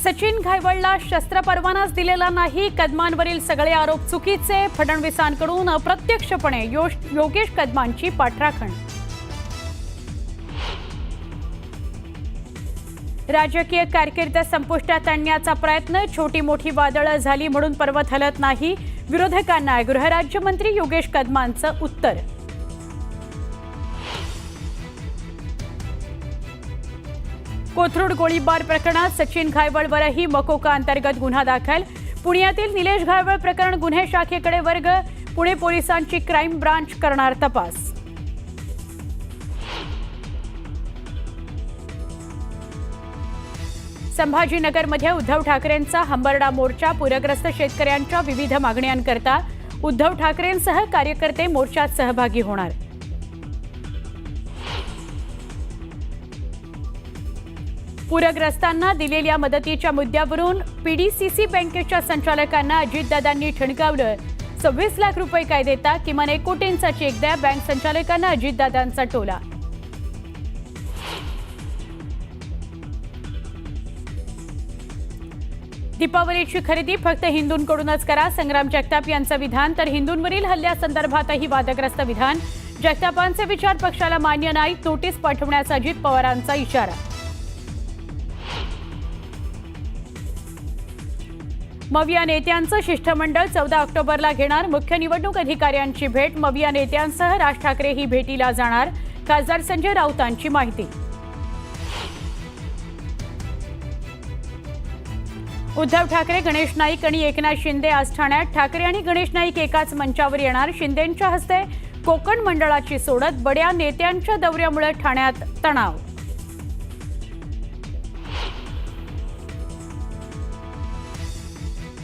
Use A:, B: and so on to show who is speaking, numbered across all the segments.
A: सचिन घायवळला शस्त्र परवानाच दिलेला नाही, कदमांवरील सगळे आरोप चुकीचे, फडणवीसांकडून अप्रत्यक्षपणे योगेश कदमांची पाठराखण। राजकीय कारकीर्द संपुष्टात आणण्याचा प्रयत्न, छोटी मोठी वादळं झाली म्हणून पर्वत हलत नाही, विरोधकांना गृहराज्यमंत्री योगेश कदमांचं उत्तर। कोथरूड गोळीबार प्रकरणात सचिन घायवळवरही मकोका अंतर्गत गुन्हा दाखल, पुण्यातील निलेश घायवळ प्रकरण गुन्हे शाखेकडे वर्ग, पुणे पोलिसांची क्राईम ब्रांच करणार तपास। संभाजीनगरमध्ये उद्धव ठाकरेंचा हंबरडा मोर्चा, पूरग्रस्त शेतकऱ्यांच्या विविध मागण्यांकरता उद्धव ठाकरेंसह कार्यकर्ते मोर्चात सहभागी होणार। पूरग्रस्तांना दिलेल्या मदतीच्या मुद्द्यावरून पीडीसीसी बँकेच्या संचालकांना अजितदादांनी ठणकावलं, 26 लाख रुपये काय देता, किमान 1 कोटींचा चेक द्या, बँक संचालकांना अजितदादांचा टोला। दीपावलीची खरेदी फक्त हिंदूंकडूनच करा, संग्राम जगताप यांचं विधान, तर हिंदूंवरील हल्ल्यासंदर्भातही वादग्रस्त विधान, जगतापांचे विचार पक्षाला मान्य नाही, नोटीस पाठवण्याचा अजित पवारांचा इशारा। मविया नेत्यांचं शिष्टमंडळ 14 ऑक्टोबरला घेणार, मुख्य निवडणूक अधिकाऱ्यांची भेट, मविया नेत्यांसह राज ठाकरेही भेटीला जाणार, खासदार संजय राऊतांची माहिती। उद्धव ठाकरे, गणेश नाईक आणि एकनाथ शिंदे आज ठाण्यात, ठाकरे आणि गणेश नाईक एकाच मंचावर येणार, शिंदेंच्या हस्ते कोकण मंडळाची सोडत, बड्या नेत्यांच्या दौऱ्यामुळे ठाण्यात तणाव।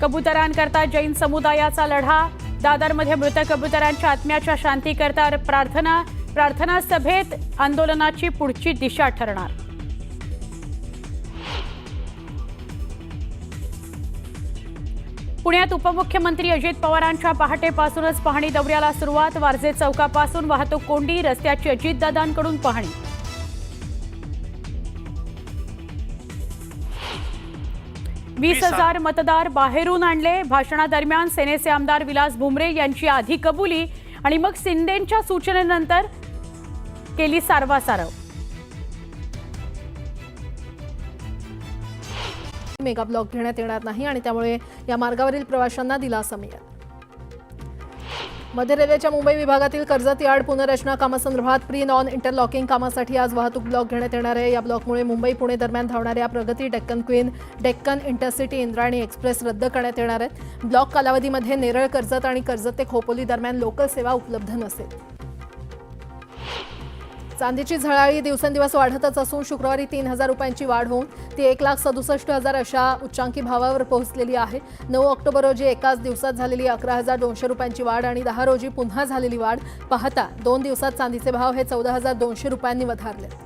A: कबुतरांकरता जैन समुदायाचा लढा, दादरमध्ये मृत कबुतरांच्या आत्म्याच्या शांतीकरता प्रार्थना सभेत आंदोलनाची पुढची दिशा ठरणार। पुण्यात उपमुख्यमंत्री अजित पवारांच्या पहाटेपासूनच पाहणी दौऱ्याला सुरुवात, वारजे चौकापासून वाहतूक कोंडी, रस्त्याची अजितदादांकडून पाहणी। वीस 20,000 मतदार बाहेरून आणले, भाषणादरम्यान सेनेचे आमदार विलास भुमरे यांची आधी कबुली आणि मग शिंदेंच्या सूचनेनंतर केली सारवासारव।
B: मेगा ब्लॉक घेण्यात येणार नाही आणि त्यामुळे या मार्गावरील प्रवाशांना दिलासा मिळेल। मध्य रेल्वेच्या मुंबई विभागातील कर्जत यार्ड पुनर्रचना कामासंदर्भात प्री नॉन इंटरलॉकिंग कामासाठी आज वाहतूक ब्लॉक घेण्यात येणार आहे। या ब्लॉकमुळे मुंबई पुणे दरम्यान धावणाऱ्या प्रगती, Deccan queen, Deccan intercity, Indrayani express रद्द करण्यात येणार आहेत। ब्लॉक कालावधीमध्ये नेरळ कर्जत आणि कर्जत ते खोपोली दरम्यान लोकल सेवा उपलब्ध नसेल। चांदीची झळाळी दिवसेंदिवस वाढतच असून शुक्रवारी 3,000 रुपयांची वाढ होऊन ती 1,67,000 अशा उच्चांकी भावावर पोहोचलेली आहे। 9 ऑक्टोबर रोजी एकाच दिवसात झालेली 11,200 रुपयांची वाढ आणि 10 रोजी पुन्हा झालेली वाढ पाहता 2 दिवसात चांदीचे भाव हे 14,200 रुपयांनी वधारले।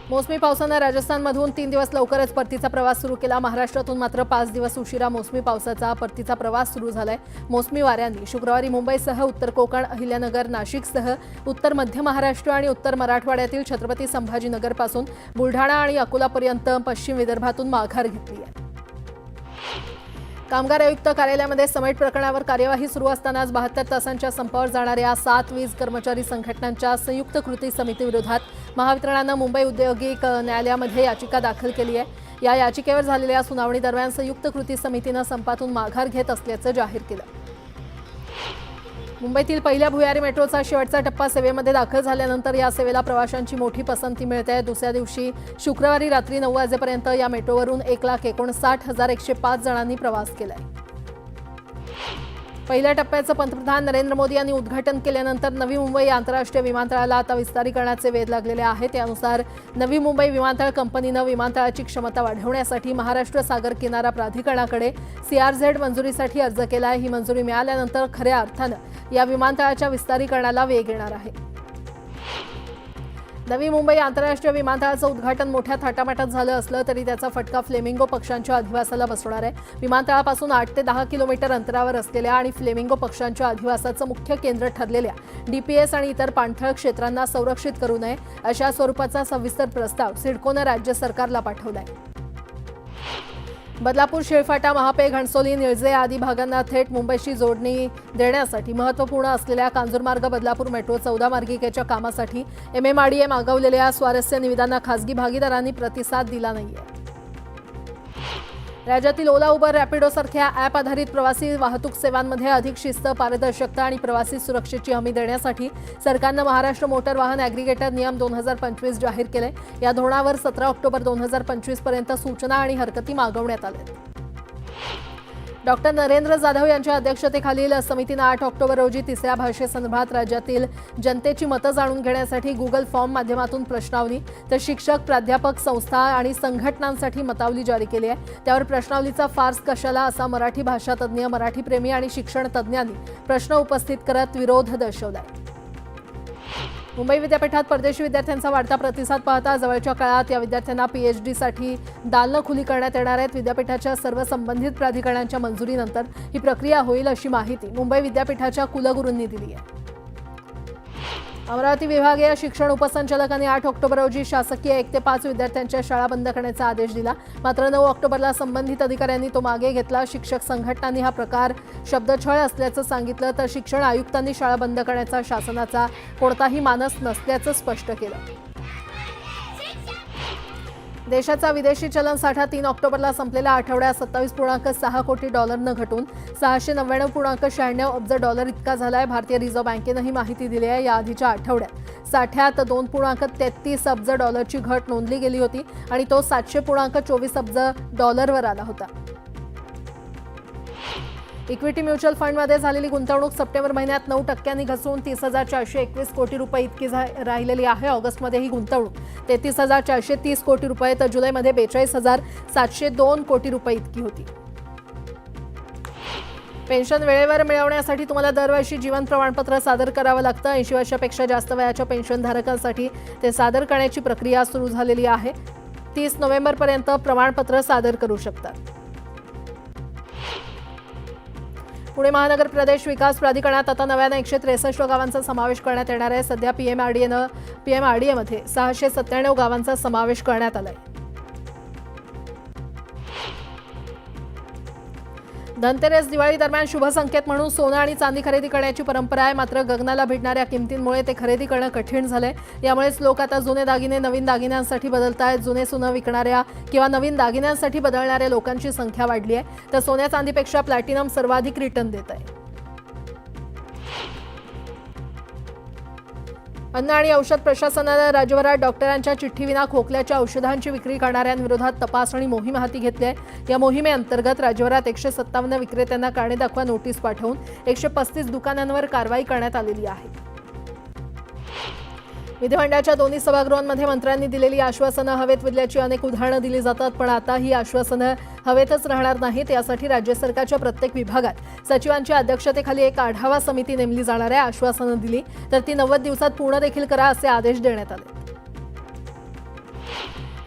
B: मोसमी पावसानं राजस्थानमधून 3 दिवस लवकरच परतीचा प्रवास सुरू केला, महाराष्ट्रातून मात्र 5 दिवस उशिरा मोसमी पावसाचा परतीचा प्रवास सुरू झालाय। मोसमी वाऱ्यांनी शुक्रवारी मुंबईसह उत्तर कोकण, अहिल्यानगर, नाशिकसह उत्तर मध्य महाराष्ट्र आणि उत्तर मराठवाड्यातील छत्रपती संभाजीनगरपासून बुलढाणा आणि अकोलापर्यंत पश्चिम विदर्भातून माघार घेतली आहे। कामगार आयुक्त कार्यालयामध्ये समेट प्रकरणावर कार्यवाही सुरू असतानाच 72 तासांच्या संपावर जाणाऱ्या 7 वीज कर्मचारी संघटनांच्या संयुक्त कृती समितीविरोधात महावितरणानं मुंबई औद्योगिक न्यायालयामध्ये याचिका दाखल केली आहे। या याचिकेवर झालेल्या सुनावणीदरम्यान संयुक्त कृती समितीनं संपातून माघार घेत असल्याचं जाहीर केलं। मुंबईतील पहिल्या भुयारी मेट्रोचा शेवटचा टप्पा सेवेमध्ये दाखल झाल्यानंतर या सेवेला प्रवाशांची मोठी पसंती मिळते। दुसऱ्या दिवशी शुक्रवारी रात्री 9 वाजेपर्यंत या मेट्रोवरून 1,59,105 जणांनी प्रवास केलाय। पहिल्या टप्प्याचं पंतप्रधान नरेंद्र मोदी यांनी उद्घाटन केल्यानंतर नवी मुंबई आंतरराष्ट्रीय विमानतळाला आता विस्तारीकरणाचे वेध लागलेले आहेत। त्यानुसार नवी मुंबई विमानतळ कंपनीनं विमानतळाची क्षमता वाढवण्यासाठी महाराष्ट्र सागर किनारा प्राधिकरणाकडे CRZ मंजुरीसाठी अर्ज केला आहे। ही मंजुरी मिळाल्यानंतर खऱ्या अर्थानं या विमानतळाच्या विस्तारीकरणाला वेग येणार आहे। नवी मुंबई आंतरराष्ट्रीय विमानतळाचं उद्घाटन मोठ्या थाटामाटात झालं असलं तरी त्याचा फटका फ्लेमिंगो पक्षांच्या अधिवासाला बसणार आहे। विमानतळापासून 8 ते 10 किलोमीटर अंतरावर असलेल्या आणि फ्लेमिंगो पक्षांच्या अधिवासाचं मुख्य केंद्र ठरलेल्या DPS आणि इतर पाणथळ क्षेत्रांना संरक्षित करू नये अशा स्वरूपाचा सविस्तर प्रस्ताव सिडकोनं राज्य सरकारला पाठवलाय। बदलापूर, शिळफाटा, महापे, घणसोली, निळजे आदी भागांना थेट मुंबईशी जोडणी देण्यासाठी महत्त्वपूर्ण असलेल्या कांजूरमार्ग बदलापूर मेट्रो 14 मार्गिकेच्या कामासाठी MMRDA मागवलेल्या स्वारस्य निविदांना खासगी भागीदारांनी प्रतिसाद दिला नाहीये. राज्यातील ओला, उबर, रॅपिडोसारख्या ॲप आधारित प्रवासी वाहतूक सेवांमध्ये अधिक शिस्त, पारदर्शकता आणि प्रवासी सुरक्षेची हमी देण्यासाठी सरकारनं महाराष्ट्र मोटर वाहन ॲग्रिगेटर नियम 2025 जाहीर केले. या धोरणावर 17 ऑक्टोबर 2025 पर्यंत सूचना आणि हरकती मागवण्यात आल्या. डॉक्टर नरेंद्र जाधव यांच्या अध्यक्षतेखालील समितीनं 8 ऑक्टोबर रोजी तिसऱ्या भाषेसंदर्भात राज्यातील जनतेची मतं जाणून घेण्यासाठी गुगल फॉर्म माध्यमातून प्रश्नावली तर शिक्षक, प्राध्यापक, संस्था आणि संघटनांसाठी मतावली जारी केली आहे. त्यावर प्रश्नावलीचा फार्स कशाला असा मराठी भाषा तज्ज्ञ, मराठी प्रेमी आणि शिक्षण तज्ज्ञांनी प्रश्न उपस्थित करत विरोध दर्शवला. मुंबई विद्यापीठात परदेशी विद्यार्थ्यांचा वाढता प्रतिसाद पाहता जवळच्या काळात या विद्यार्थ्यांना PhDसाठी दालनं खुली करण्यात येणार आहेत. विद्यापीठाच्या सर्व संबंधित प्राधिकरणांच्या मंजुरीनंतर ही प्रक्रिया होईल अशी माहिती मुंबई विद्यापीठाच्या कुलगुरूंनी दिली आहे. अमरावती विभागीय शिक्षण उपसंचालकांनी 8 ऑक्टोबर रोजी शासकीय 1 ते 5 विद्यार्थ्यांच्या शाळा बंद करण्याचा आदेश दिला. मात्र 9 ऑक्टोबरला संबंधित अधिकाऱ्यांनी तो मागे घेतला. शिक्षक संघटनांनी हा प्रकार शब्दछळ असल्याचं सांगितलं तर शिक्षण आयुक्तांनी शाळा बंद करण्याचा शासनाचा कोणताही मानस नसल्याचं स्पष्ट केलं. देशाचा विदेशी चलन साठा 3 ऑक्टोबरला संपलेल्या आठवड्यात $27.6 कोटी घटून $699.96 अब्ज इतका झालाय. भारतीय रिझर्व्ह बँकेनं ही माहिती दिली आहे. या आधीच्या आठवड्यात साठ्यात $2.33 अब्ज घट नोंदली गेली होती आणि तो $700.24 अब्ज वर आला होता. इक्विटी म्युच्युअल फंडमध्ये झालेली गुंतवणूक सप्टेंबर महिन्यात 9% घसरून 30,421 कोटी रुपये इतकी राहिलेली आहे. ऑगस्टमध्ये ही गुंतवणूक 33,430 कोटी रुपये तर जुलैमध्ये 42,702 कोटी रुपये इतकी होती. पेन्शन वेळेवर मिळवण्यासाठी तुम्हाला दरवर्षी जीवन प्रमाणपत्र सादर करावं लागतं. 80 वर्षापेक्षा जास्त वयाच्या पेन्शनधारकांसाठी ते सादर करण्याची प्रक्रिया सुरू झालेली आहे. 30 नोव्हेंबरपर्यंत प्रमाणपत्र सादर करू शकतात. पुणे महानगर प्रदेश विकास प्राधिकरणात आता नव्यानं 163 गावांचा समावेश करण्यात येणार आहे. सध्या PMRDA-मध्ये 697 गावांचा समावेश करण्यात आलाय. धनतेरस, दिवाळी दरम्यान शुभ संकेत म्हणून सोनं आणि चांदी खरेदी करण्याची परंपरा आहे. मात्र गगनाला भिडणाऱ्या किमतींमुळे ते खरेदी करणं कठीण झालंय. यामुळेच लोक आता जुने दागिने नवीन दागिन्यांसाठी बदलतायत. जुने सोनं विकणाऱ्या किंवा नवीन दागिन्यांसाठी बदलणाऱ्या लोकांची संख्या वाढली आहे. तर सोन्या चांदीपेक्षा प्लॅटिनम सर्वाधिक रिटर्न देत आहे. अन्न आणि औषध प्रशासनानं राज्यभरात डॉक्टरांच्या चिठ्ठीविना खोकल्याच्या औषधांची विक्री करणाऱ्यांविरोधात तपासणी मोहीम हाती घेतली आहे. या मोहिमेअंतर्गत राज्यभरात 157 विक्रेत्यांना कारणे दाखवा नोटीस पाठवून 135 दुकानांवर कारवाई करण्यात आलेली आहे. विधिमंडळाच्या दोन्ही सभागृहांमध्ये मंत्र्यांनी दिलेली आश्वासनं हवेत विरल्याची अनेक उदाहरणं दिली जातात. पण आता ही आश्वासनं हवेतच राहणार नाहीत. यासाठी राज्य सरकारच्या प्रत्येक विभागात सचिवांच्या अध्यक्षतेखाली एक आढावा समिती नेमली जाणार आहे. आश्वासनं दिली तर ती 90 दिवसात पूर्ण देखील करा असे आदेश देण्यात आले.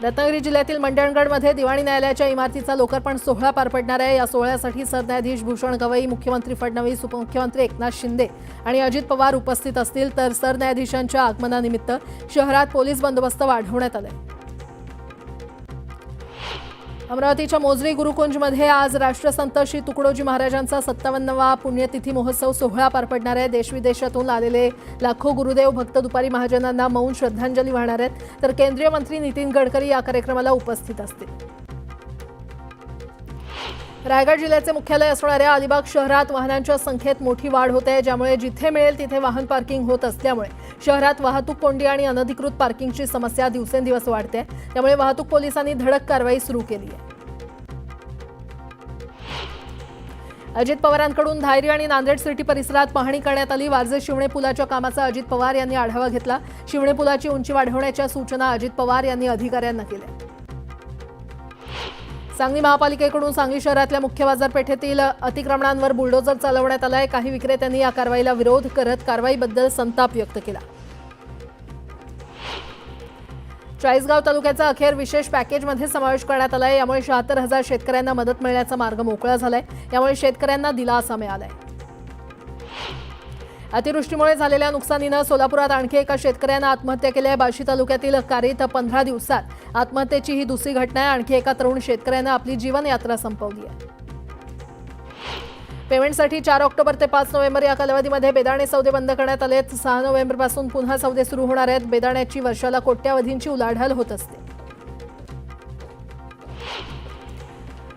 B: रत्नागिरी जिल्ह्यातील मंडणगडमध्ये दिवाणी न्यायालयाच्या इमारतीचा लोकार्पण सोहळा पार पडणार आहे. या सोहळ्यासाठी सरन्यायाधीश भूषण गवई, मुख्यमंत्री फडणवीस, उपमुख्यमंत्री एकनाथ शिंदे आणि अजित पवार उपस्थित असतील. तर सरन्यायाधीशांच्या आगमनानिमित्त शहरात पोलीस बंदोबस्त वाढवण्यात आलाय. अमरावतीच्या मोजरी गुरुकुंजमध्ये आज राष्ट्रसंत श्री तुकडोजी महाराजांचा 57वा पुण्यतिथी महोत्सव सोहळा पार पडणार आहे. देशविदेशातून आलेले लाखो गुरुदेव भक्त दुपारी महाजनांना मौन श्रद्धांजली वाहणार आहेत. तर केंद्रीय मंत्री नितीन गडकरी या कार्यक्रमाला उपस्थित असतील. रायगड जिल्ह्याचे मुख्यालय असणाऱ्या अलिबाग शहरात वाहनांच्या संख्येत मोठी वाढ होत आहे. ज्यामुळे जिथे मिळेल तिथे वाहन पार्किंग होत असल्यामुळे शहरात वाहतूक कोंडी आणि अनधिकृत पार्किंगची समस्या दिवसेंदिवस वाढते. त्यामुळे वाहतूक पोलिसांनी धडक कारवाई सुरू केली आहे. अजित पवारांकडून धायरी आणि नांदेड सिटी परिसरात पाहणी करण्यात आली. वारजे शिवणे पुलाच्या कामाचा अजित पवार यांनी आढावा घेतला. शिवणे पुलाची उंची वाढवण्याच्या सूचना अजित पवार यांनी अधिकाऱ्यांना केल्या. सांगली महापालिकेकडून सांगली शहरातल्या मुख्य बाजारपेठेतील अतिक्रमणांवर बुलडोजर चालवण्यात आलाय. काही विक्रेत्यांनी या कारवाईला विरोध करत कारवाईबद्दल संताप व्यक्त केला. चाळीसगाव तालुक्याचा अखेर विशेष पॅकेजमध्ये समावेश करण्यात आलाय. यामुळे 76,000 शेतकऱ्यांना मदत मिळण्याचा मार्ग मोकळा झालाय. यामुळे शेतकऱ्यांना दिलासा मिळालाय. अतिवृष्टीमुळे झालेल्या नुकसानीनं सोलापुरात आणखी एका शेतकऱ्यानं आत्महत्या केली आहे. बार्शी तालुक्यातील कारीत 15 दिवसात आत्महत्येची ही दुसरी घटना आहे. आणखी एका तरुण शेतकऱ्यानं आपली जीवनयात्रा संपवली आहे. पेमेंटसाठी 4 ऑक्टोबर ते 5 नोव्हेंबर या कालावधीमध्ये बेदाणे सौदे बंद करण्यात आले आहेत. 6 नोव्हेंबरपासून पुन्हा सौदे सुरू होणार आहेत. बेदाण्याची वर्षाला कोट्यावधींची उलाढाल होत असते.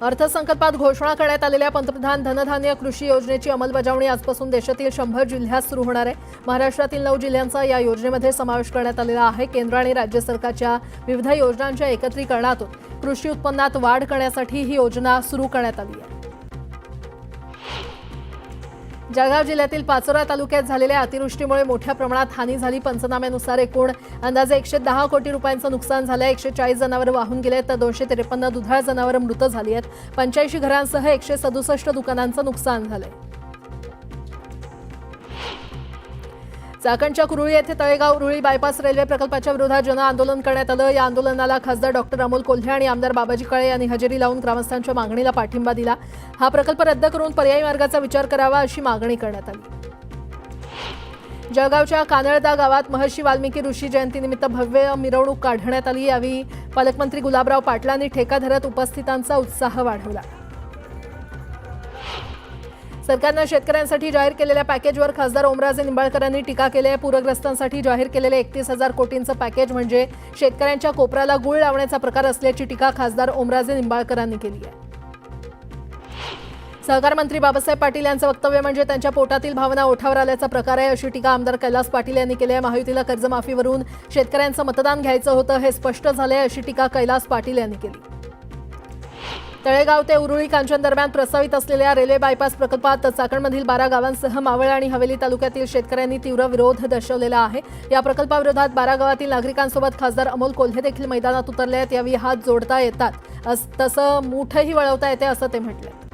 B: अर्थसंकल्पात घोषणा करण्यात आलेल्या पंतप्रधान धनधान्य कृषी योजनेची अंमलबजावणी आजपासून देशातील 100 जिल्ह्यात सुरू होणार आहे. महाराष्ट्रातील 9 जिल्ह्यांचा या योजनेमध्ये समावेश करण्यात आलेला आहे. केंद्र आणि राज्य सरकारच्या विविध योजनांच्या एकत्रीकरणातून कृषी उत्पन्नात वाढ करण्यासाठी ही योजना सुरू करण्यात आली आहे. जळगाव जिल्ह्यातील पाचोरा तालुक्यात झालेल्या अतिवृष्टीमुळे मोठ्या प्रमाणात हानी झाली. पंचनाम्यानुसार एकूण अंदाजे 110 कोटी रुपयांचं नुकसान झालं. 140 जनावरं वाहून गेले तर 253 दुधाळ जनावरं मृत झाली आहेत. 85 घरांसह 167 दुकानांचं नुकसान झालंय. चाकणच्या कुरुळी येथे तळेगाव उरुळी बायपास रेल्वे प्रकल्पाच्या विरोधात जन आंदोलन करण्यात आलं. या आंदोलनाला खासदार डॉक्टर अमोल कोल्हे आणि आमदार बाबाजी काळे यांनी हजेरी लावून ग्रामस्थांच्या मागणीला पाठिंबा दिला. हा प्रकल्प रद्द करून पर्यायी मार्गाचा विचार करावा अशी मागणी करण्यात आली. जळगावच्या कानळदा गावात महर्षी वाल्मिकी ऋषी जयंतीनिमित्त भव्य मिरवणूक काढण्यात आली. यावेळी पालकमंत्री गुलाबराव पाटलांनी ठेका धरत उपस्थितांचा उत्साह वाढवला. सरकारनं शेतकऱ्यांसाठी जाहीर केलेल्या पॅकेजवर खासदार ओमराजे निंबाळकरांनी टीका केली आहे. पूरग्रस्तांसाठी जाहीर केलेले 31,000 कोटींचं पॅकेज म्हणजे शेतकऱ्यांच्या कोपऱ्याला गुळ लावण्याचा प्रकार असल्याची टीका खासदार ओमराजे निंबाळकरांनी केली आहे. सहकार मंत्री बाबासाहेब पाटील यांचं वक्तव्य म्हणजे त्यांच्या पोटातील भावना ओठावर आल्याचा प्रकार आहे अशी टीका आमदार कैलास पाटील यांनी केली आहे. महायुतीला कर्जमाफीवरून शेतकऱ्यांचं मतदान घ्यायचं होतं हे स्पष्ट झालंय अशी टीका कैलास पाटील यांनी केली. तळेगाव ते उरुळी कांचन दरम्यान प्रस्तावित असलेल्या रेल्वे बायपास प्रकल्पात चाकणमधील 12 गावांसह मावळ आणि हवेली तालुक्यातील शेतकऱ्यांनी तीव्र विरोध दर्शवलेला आहे. या प्रकल्पाविरोधात 12 गावातील नागरिकांसोबत खासदार अमोल कोल्हे देखील मैदानात उतरले आहेत. यावेळी हात जोडता येतात तसं मूठही वळवता येते असं ते म्हटले.